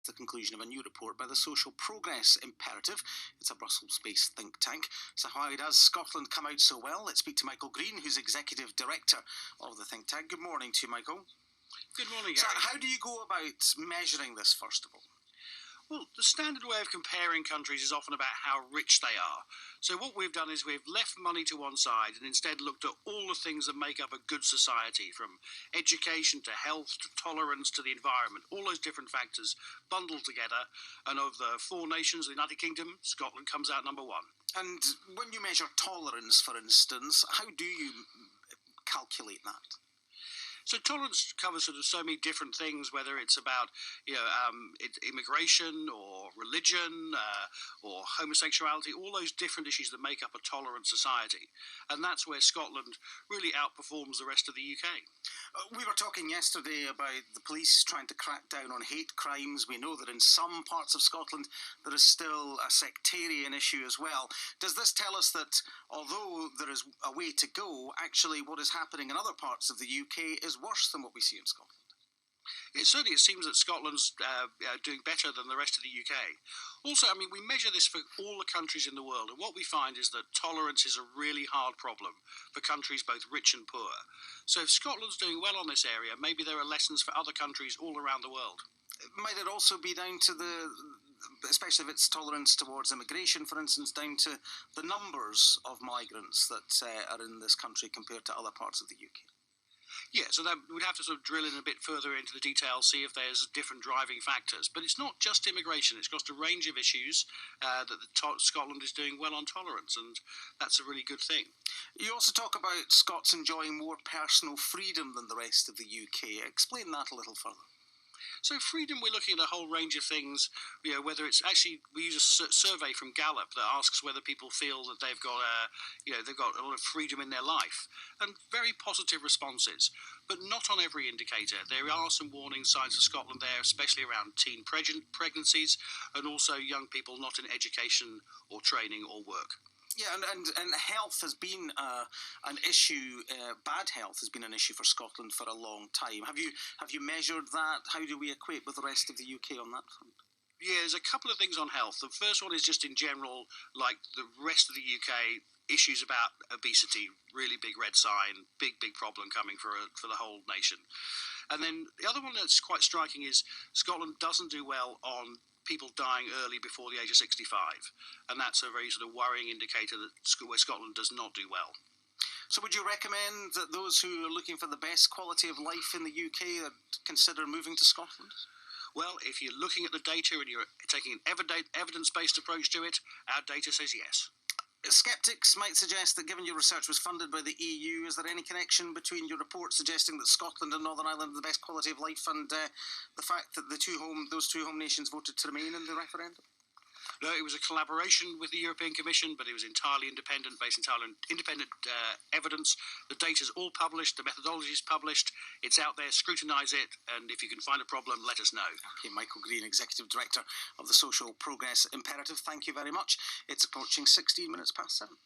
the conclusion of a new report by the Social Progress Imperative. It's a Brussels-based think tank. So why does Scotland come out so well? Let's speak to Michael Green, who's Executive Director of the think tank. Good morning to you, Michael. Good morning, Gary. So how do you go about measuring this, first of all? Well, the standard way of comparing countries is often about how rich they are. So what we've done is we've left money to one side and instead looked at all the things that make up a good society, from education to health to tolerance to the environment, all those different factors bundled together. And of the four nations of the United Kingdom, Scotland comes out number one. And when you measure tolerance, for instance, how do you calculate that? So tolerance covers sort of so many different things, whether it's about immigration or religion or homosexuality, all those different issues that make up a tolerant society. And that's where Scotland really outperforms the rest of the UK. We were talking yesterday about the police trying to crack down on hate crimes. We know that in some parts of Scotland there is still a sectarian issue as well. Does this tell us that although there is a way to go, actually what is happening in other parts of the UK is worse than what we see in Scotland? It seems that Scotland's doing better than the rest of the UK. Also, I mean, we measure this for all the countries in the world, and what we find is that tolerance is a really hard problem for countries both rich and poor. So if Scotland's doing well on this area, maybe there are lessons for other countries all around the world. Might it also be down to especially if it's tolerance towards immigration, for instance, down to the numbers of migrants that are in this country compared to other parts of the UK? Yeah, so that we'd have to sort of drill in a bit further into the details, see if there's different driving factors. But it's not just immigration, it's got a range of issues that Scotland is doing well on tolerance, and that's a really good thing. You also talk about Scots enjoying more personal freedom than the rest of the UK. Explain that a little further. So freedom, we're looking at a whole range of things, whether it's actually, we use a survey from Gallup that asks whether people feel that they've got a lot of freedom in their life, and very positive responses, but not on every indicator. There are some warning signs for Scotland there, especially around teen pregnancies, and also young people not in education or training or work. Yeah, and health has been an issue. Bad health has been an issue for Scotland for a long time. Have you measured that? How do we equate with the rest of the UK on that front? Yeah, there's a couple of things on health. The first one is just in general, like the rest of the UK, issues about obesity, really big red sign, big problem coming for the whole nation. And then the other one that's quite striking is Scotland doesn't do well on people dying early before the age of 65, and that's a very sort of worrying indicator that where Scotland does not do well. So would you recommend that those who are looking for the best quality of life in the UK consider moving to Scotland? Well, if you're looking at the data and you're taking an evidence-based approach to it, our data says yes. Skeptics might suggest that given your research was funded by the EU, is there any connection between your report suggesting that Scotland and Northern Ireland are the best quality of life and the fact that those two home nations voted to remain in the referendum? No, it was a collaboration with the European Commission, but it was entirely independent, based entirely on independent evidence. The data's all published, the methodology is published, it's out there, scrutinise it, and if you can find a problem, let us know. Okay, Michael Green, Executive Director of the Social Progress Imperative, thank you very much. It's approaching 16 minutes past 7.